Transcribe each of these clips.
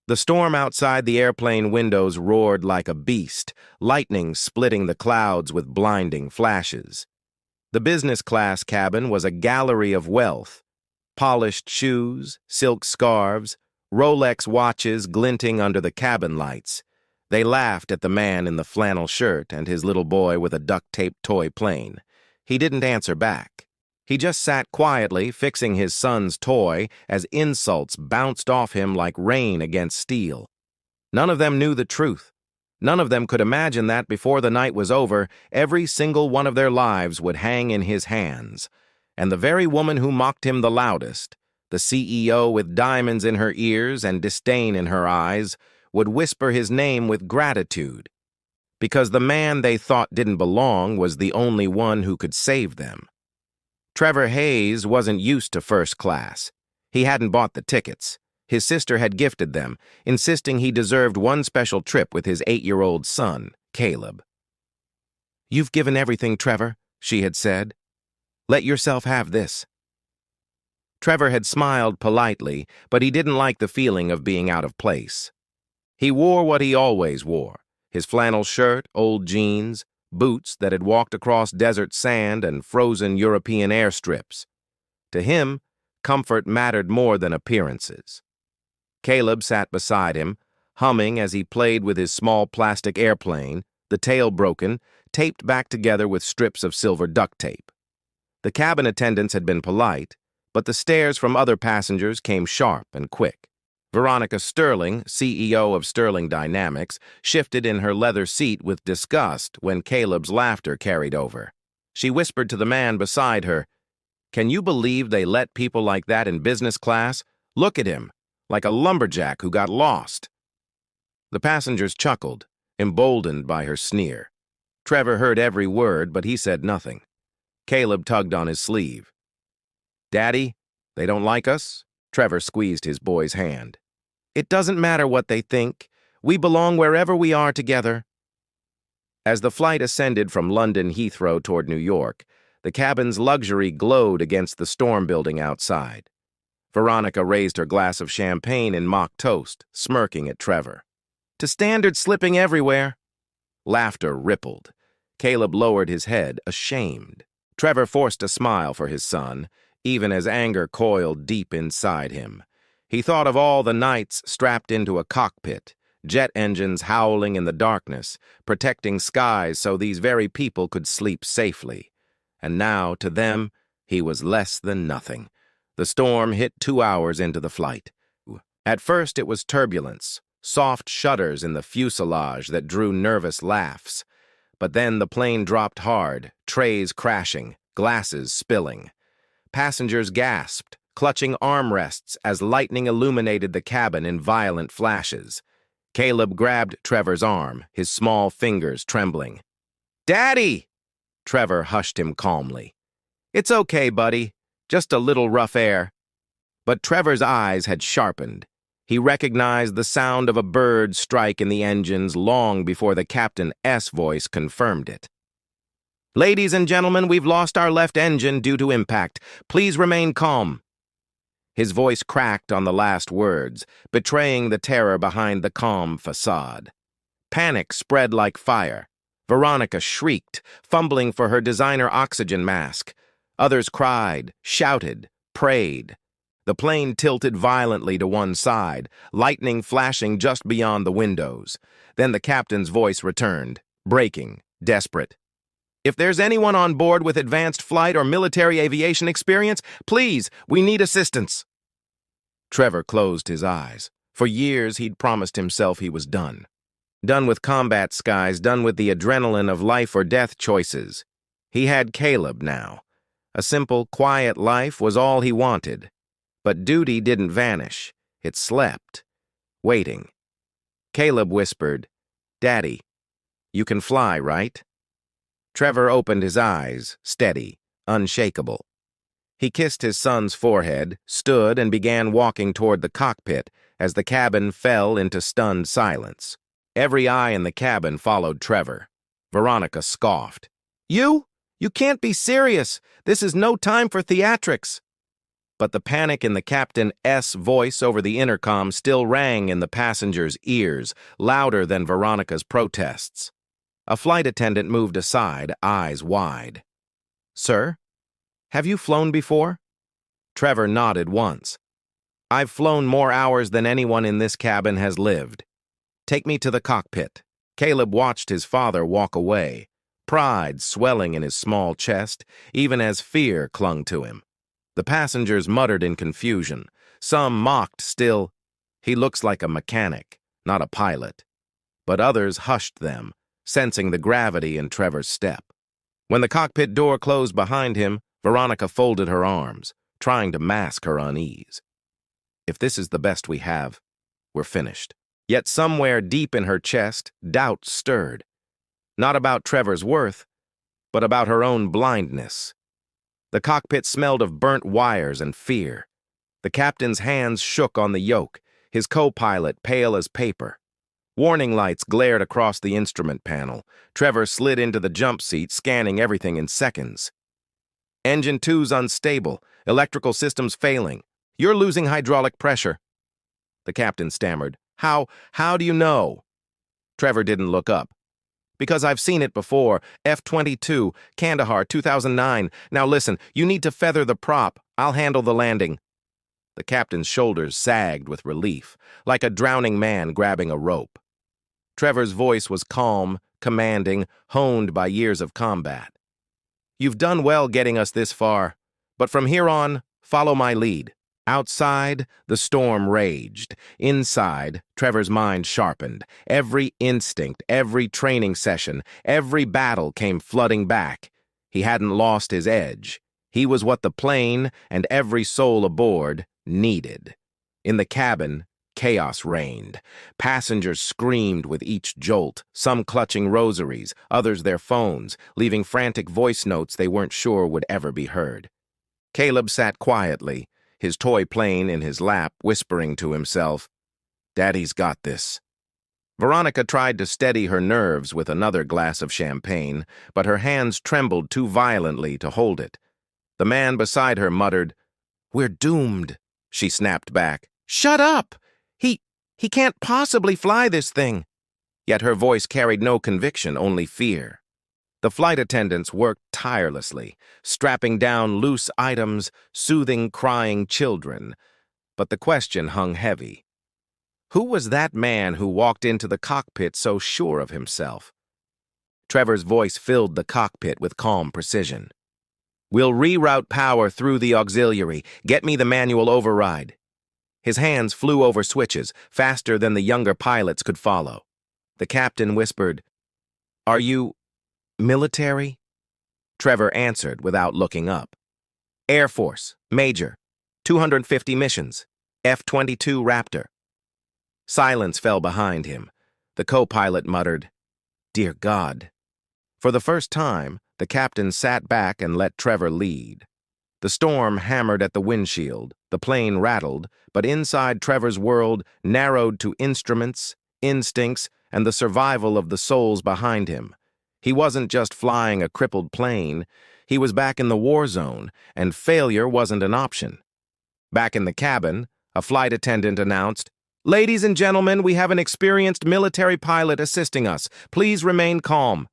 The storm outside the airplane windows roared like a beast, lightning splitting the clouds with blinding flashes. The business class cabin was a gallery of wealth. Polished shoes, silk scarves, Rolex watches glinting under the cabin lights. They laughed at the man in the flannel shirt and his little boy with a duct-taped toy plane. He didn't answer back. He just sat quietly, fixing his son's toy as insults bounced off him like rain against steel. None of them knew the truth. None of them could imagine that before the night was over, every single one of their lives would hang in his hands. And the very woman who mocked him the loudest, the CEO with diamonds in her ears and disdain in her eyes, would whisper his name with gratitude. Because the man they thought didn't belong was the only one who could save them. Trevor Hayes wasn't used to first class. He hadn't bought the tickets. His sister had gifted them, insisting he deserved one special trip with his 8-year-old son, Caleb. "You've given everything, Trevor," she had said. "Let yourself have this." Trevor had smiled politely, but he didn't like the feeling of being out of place. He wore what he always wore, his flannel shirt, old jeans, boots that had walked across desert sand and frozen European airstrips. To him, comfort mattered more than appearances. Caleb sat beside him, humming as he played with his small plastic airplane, the tail broken, taped back together with strips of silver duct tape. The cabin attendants had been polite, but the stares from other passengers came sharp and quick. Veronica Sterling, CEO of Sterling Dynamics, shifted in her leather seat with disgust when Caleb's laughter carried over. She whispered to the man beside her, "Can you believe they let people like that in business class? Look at him, like a lumberjack who got lost." The passengers chuckled, emboldened by her sneer. Trevor heard every word, but he said nothing. Caleb tugged on his sleeve. "Daddy, they don't like us?" Trevor squeezed his boy's hand. "It doesn't matter what they think. We belong wherever we are together." As the flight ascended from London Heathrow toward New York, the cabin's luxury glowed against the storm building outside. Veronica raised her glass of champagne in mock toast, smirking at Trevor. "To standards slipping everywhere." Laughter rippled. Caleb lowered his head, ashamed. Trevor forced a smile for his son, even as anger coiled deep inside him. He thought of all the nights strapped into a cockpit, jet engines howling in the darkness, protecting skies so these very people could sleep safely. And now, to them, he was less than nothing. The storm hit 2 hours into the flight. At first it was turbulence, soft shudders in the fuselage that drew nervous laughs. But then the plane dropped hard, trays crashing, glasses spilling. Passengers gasped, clutching armrests as lightning illuminated the cabin in violent flashes. Caleb grabbed Trevor's arm, his small fingers trembling. "Daddy!" Trevor hushed him calmly. "It's okay, buddy. Just a little rough air." But Trevor's eyes had sharpened. He recognized the sound of a bird strike in the engines long before the captain's voice confirmed it. "Ladies and gentlemen, we've lost our left engine due to impact. Please remain calm." His voice cracked on the last words, betraying the terror behind the calm facade. Panic spread like fire. Veronica shrieked, fumbling for her designer oxygen mask. Others cried, shouted, prayed. The plane tilted violently to one side, lightning flashing just beyond the windows. Then the captain's voice returned, breaking, desperate. "If there's anyone on board with advanced flight or military aviation experience, please, we need assistance." Trevor closed his eyes. For years, he'd promised himself he was done. Done with combat skies, done with the adrenaline of life or death choices. He had Caleb now. A simple, quiet life was all he wanted. But duty didn't vanish. It slept, waiting. Caleb whispered, "Daddy, you can fly, right?" Trevor opened his eyes, steady, unshakable. He kissed his son's forehead, stood, and began walking toward the cockpit as the cabin fell into stunned silence. Every eye in the cabin followed Trevor. Veronica scoffed. You? You can't be serious. This is no time for theatrics." But the panic in the captain's voice over the intercom still rang in the passengers' ears, louder than Veronica's protests. A flight attendant moved aside, eyes wide. "Sir, have you flown before?" Trevor nodded once. "I've flown more hours than anyone in this cabin has lived. Take me to the cockpit." Caleb watched his father walk away, pride swelling in his small chest, even as fear clung to him. The passengers muttered in confusion. Some mocked still, "He looks like a mechanic, not a pilot." But others hushed them, sensing the gravity in Trevor's step. When the cockpit door closed behind him, Veronica folded her arms, trying to mask her unease. "If this is the best we have, we're finished." Yet somewhere deep in her chest, doubt stirred. Not about Trevor's worth, but about her own blindness. The cockpit smelled of burnt wires and fear. The captain's hands shook on the yoke, his co-pilot pale as paper. Warning lights glared across the instrument panel. Trevor slid into the jump seat, scanning everything in seconds. "Engine 2's unstable. Electrical systems failing. You're losing hydraulic pressure." The captain stammered. How do you know?" Trevor didn't look up. "Because I've seen it before. F-22, Kandahar, 2009. Now listen, you need to feather the prop. I'll handle the landing." The captain's shoulders sagged with relief, like a drowning man grabbing a rope. Trevor's voice was calm, commanding, honed by years of combat. "You've done well getting us this far, but from here on, follow my lead." Outside, the storm raged. Inside, Trevor's mind sharpened. Every instinct, every training session, every battle came flooding back. He hadn't lost his edge. He was what the plane, and every soul aboard, needed. In the cabin, chaos reigned. Passengers screamed with each jolt, some clutching rosaries, others their phones, leaving frantic voice notes they weren't sure would ever be heard. Caleb sat quietly, his toy plane in his lap, whispering to himself, "Daddy's got this." Veronica tried to steady her nerves with another glass of champagne, but her hands trembled too violently to hold it. The man beside her muttered, "We're doomed," she snapped back. "Shut up! He can't possibly fly this thing." Yet her voice carried no conviction, only fear. The flight attendants worked tirelessly, strapping down loose items, soothing crying children. But the question hung heavy. Who was that man who walked into the cockpit so sure of himself? Trevor's voice filled the cockpit with calm precision. "We'll reroute power through the auxiliary. Get me the manual override." His hands flew over switches, faster than the younger pilots could follow. The captain whispered, "Are you military?" Trevor answered without looking up. "Air Force, Major, 250 missions, F-22 Raptor." Silence fell behind him. The co-pilot muttered, "Dear God." For the first time, the captain sat back and let Trevor lead. The storm hammered at the windshield, the plane rattled, but inside Trevor's world, narrowed to instruments, instincts, and the survival of the souls behind him. He wasn't just flying a crippled plane, he was back in the war zone, and failure wasn't an option. Back in the cabin, a flight attendant announced, "Ladies and gentlemen, we have an experienced military pilot assisting us. Please remain calm."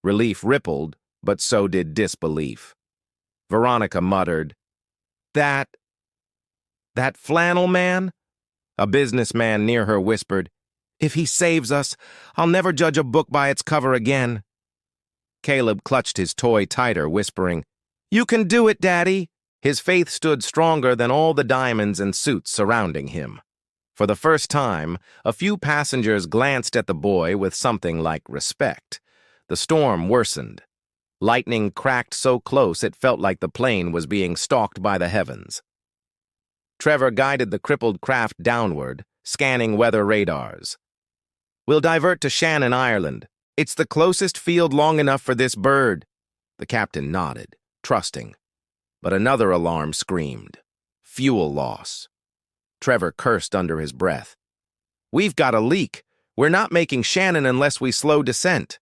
Relief rippled, but so did disbelief. Veronica muttered, That flannel man?" A businessman near her whispered, "If he saves us, I'll never judge a book by its cover again." Caleb clutched his toy tighter, whispering, "You can do it, Daddy." His faith stood stronger than all the diamonds and suits surrounding him. For the first time, a few passengers glanced at the boy with something like respect. The storm worsened. Lightning cracked so close it felt like the plane was being stalked by the heavens. Trevor guided the crippled craft downward, scanning weather radars. "We'll divert to Shannon, Ireland. It's the closest field long enough for this bird." The captain nodded, trusting. But another alarm screamed. Fuel loss. Trevor cursed under his breath. "We've got a leak. We're not making Shannon unless we slow descent."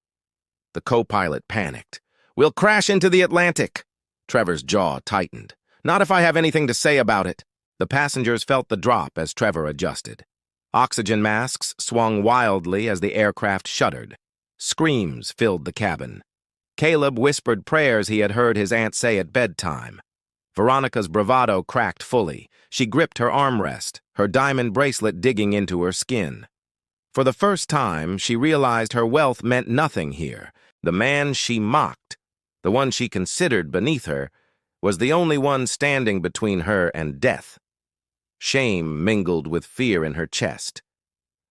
The co-pilot panicked. "We'll crash into the Atlantic." Trevor's jaw tightened. Not if I have anything to say about it. The passengers felt the drop as Trevor adjusted. Oxygen masks swung wildly as the aircraft shuddered. Screams filled the cabin. Caleb whispered prayers he had heard his aunt say at bedtime. Veronica's bravado cracked fully. She gripped her armrest, her diamond bracelet digging into her skin. For the first time, she realized her wealth meant nothing here. The man she mocked, the one she considered beneath her, was the only one standing between her and death. Shame mingled with fear in her chest.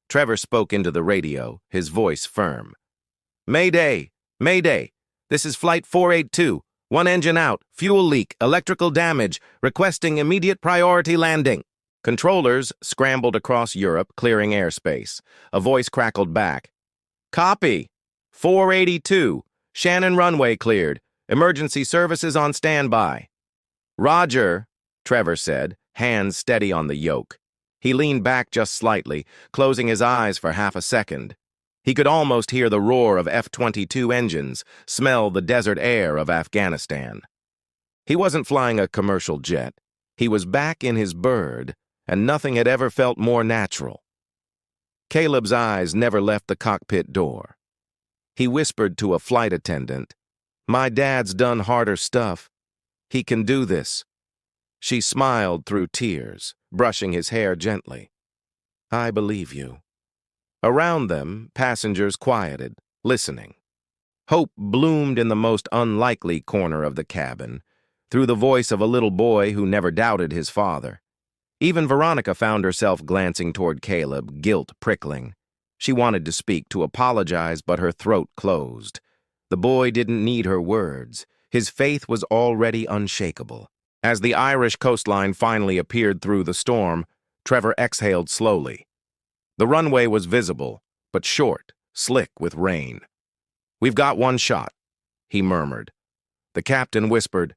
Trevor spoke into the radio, his voice firm. "Mayday! Mayday! This is Flight 482. One engine out, fuel leak, electrical damage, requesting immediate priority landing." Controllers scrambled across Europe, clearing airspace. A voice crackled back. "Copy. 482. Shannon runway cleared. Emergency services on standby." "Roger," Trevor said, hands steady on the yoke. He leaned back just slightly, closing his eyes for half a second. He could almost hear the roar of F-22 engines, smell the desert air of Afghanistan. He wasn't flying a commercial jet. He was back in his bird, and nothing had ever felt more natural. Caleb's eyes never left the cockpit door. He whispered to a flight attendant, "My dad's done harder stuff. He can do this." She smiled through tears, brushing his hair gently. "I believe you." Around them, passengers quieted, listening. Hope bloomed in the most unlikely corner of the cabin, through the voice of a little boy who never doubted his father. Even Veronica found herself glancing toward Caleb, guilt prickling. She wanted to speak, to apologize, but her throat closed. The boy didn't need her words. His faith was already unshakable. As the Irish coastline finally appeared through the storm, Trevor exhaled slowly. The runway was visible, but short, slick with rain. "We've got one shot," he murmured. The captain whispered,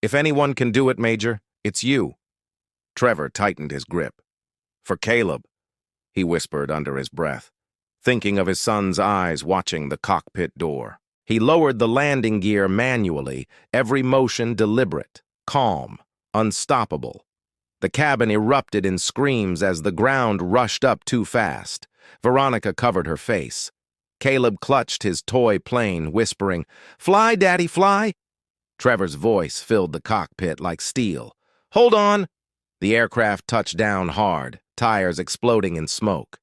"If anyone can do it, Major, it's you." Trevor tightened his grip. "For Caleb," he whispered under his breath, thinking of his son's eyes watching the cockpit door. He lowered the landing gear manually, every motion deliberate, calm, unstoppable. The cabin erupted in screams as the ground rushed up too fast. Veronica covered her face. Caleb clutched his toy plane, whispering, "Fly, Daddy, fly!" Trevor's voice filled the cockpit like steel. "Hold on!" The aircraft touched down hard, tires exploding in smoke.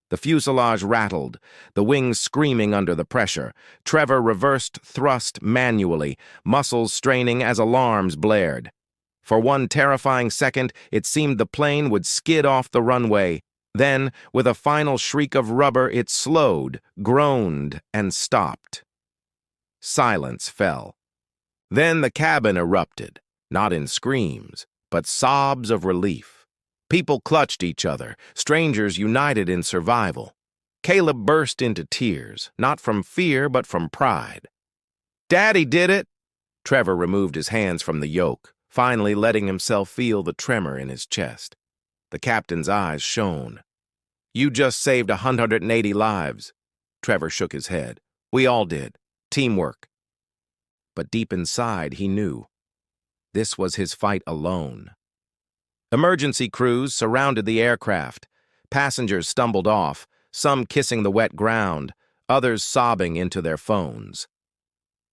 The fuselage rattled, the wings screaming under the pressure. Trevor reversed thrust manually, muscles straining as alarms blared. For one terrifying second, it seemed the plane would skid off the runway. Then, with a final shriek of rubber, it slowed, groaned, and stopped. Silence fell. Then the cabin erupted, not in screams, but sobs of relief. People clutched each other, strangers united in survival. Caleb burst into tears, not from fear, but from pride. "Daddy did it!" Trevor removed his hands from the yoke, finally letting himself feel the tremor in his chest. The captain's eyes shone. "You just saved 180 lives." Trevor shook his head. "We all did. Teamwork." But deep inside, he knew. This was his fight alone. Emergency crews surrounded the aircraft. Passengers stumbled off, some kissing the wet ground, others sobbing into their phones.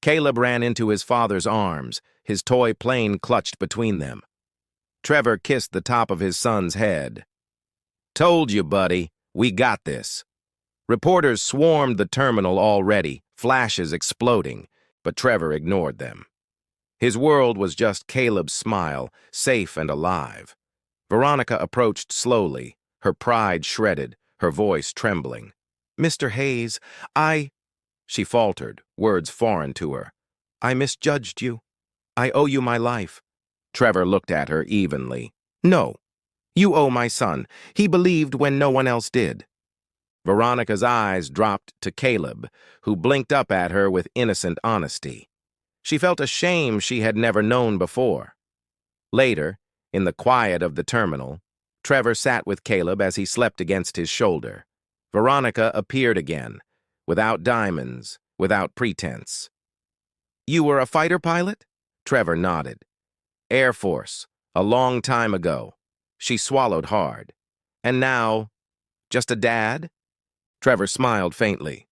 Caleb ran into his father's arms, his toy plane clutched between them. Trevor kissed the top of his son's head. "Told you, buddy, we got this." Reporters swarmed the terminal already, flashes exploding, but Trevor ignored them. His world was just Caleb's smile, safe and alive. Veronica approached slowly, her pride shredded, her voice trembling. "Mr. Hayes, She faltered, words foreign to her. "I misjudged you. I owe you my life." Trevor looked at her evenly. "No, you owe my son. He believed when no one else did." Veronica's eyes dropped to Caleb, who blinked up at her with innocent honesty. She felt a shame she had never known before. Later, in the quiet of the terminal, Trevor sat with Caleb as he slept against his shoulder. Veronica appeared again, without diamonds, without pretense. "You were a fighter pilot?" Trevor nodded. Air Force, a long time ago. She swallowed hard. And now, just a dad? Trevor smiled faintly.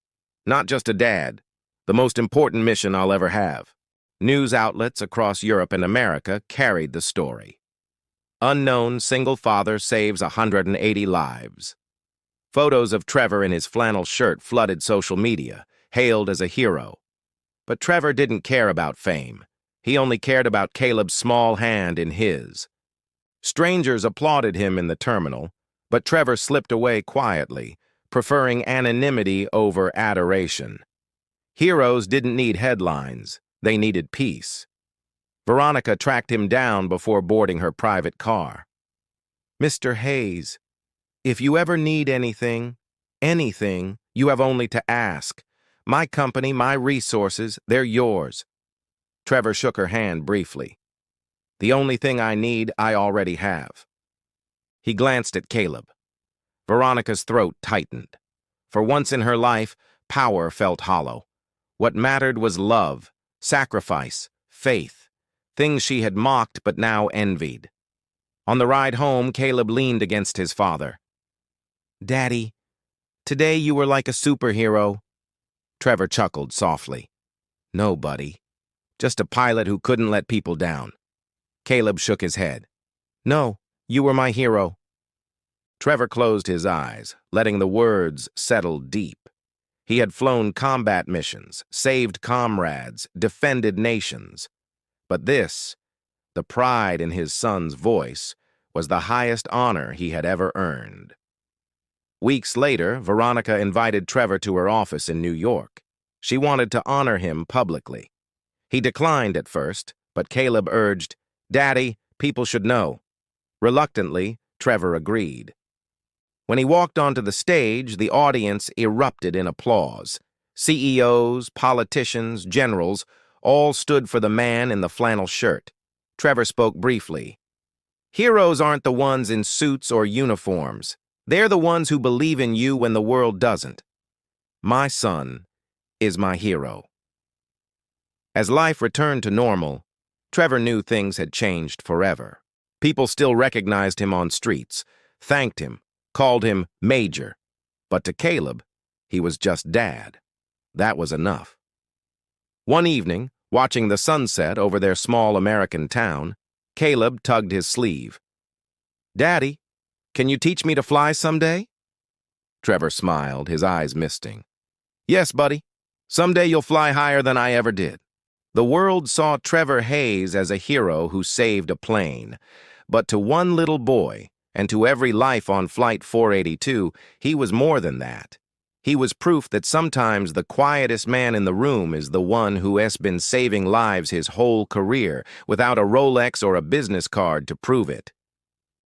Not just a dad. The most important mission I'll ever have. News outlets across Europe and America carried the story. Unknown single father saves 180 lives. Photos of Trevor in his flannel shirt flooded social media, hailed as a hero. But Trevor didn't care about fame. He only cared about Caleb's small hand in his. Strangers applauded him in the terminal, but Trevor slipped away quietly, preferring anonymity over adoration. Heroes didn't need headlines. They needed peace. Veronica tracked him down before boarding her private car. "Mr. Hayes, if you ever need anything, you have only to ask. My company, my resources, they're yours." Trevor shook her hand briefly. "The only thing I need, I already have." He glanced at Caleb. Veronica's throat tightened. For once in her life, power felt hollow. What mattered was love, sacrifice, faith, things she had mocked but now envied. On the ride home, Caleb leaned against his father. "Daddy, today you were like a superhero." Trevor chuckled softly. "No, buddy. Just a pilot who couldn't let people down." Caleb shook his head. "No, you were my hero." Trevor closed his eyes, letting the words settle deep. He had flown combat missions, saved comrades, defended nations. But this, the pride in his son's voice, was the highest honor he had ever earned. Weeks later, Veronica invited Trevor to her office in New York. She wanted to honor him publicly. He declined at first, but Caleb urged, "Daddy, people should know." Reluctantly, Trevor agreed. When he walked onto the stage, the audience erupted in applause. CEOs, politicians, generals, all stood for the man in the flannel shirt. Trevor spoke briefly. "Heroes aren't the ones in suits or uniforms. They're the ones who believe in you when the world doesn't. My son is my hero." As life returned to normal, Trevor knew things had changed forever. People still recognized him on streets, thanked him, called him Major. But to Caleb, he was just Dad. That was enough. One evening, watching the sunset over their small American town, Caleb tugged his sleeve. "Daddy, can you teach me to fly someday?" Trevor smiled, his eyes misting. "Yes, buddy. Someday you'll fly higher than I ever did." The world saw Trevor Hayes as a hero who saved a plane. But to one little boy, and to every life on Flight 482, he was more than that. He was proof that sometimes the quietest man in the room is the one who has been saving lives his whole career, without a Rolex or a business card to prove it.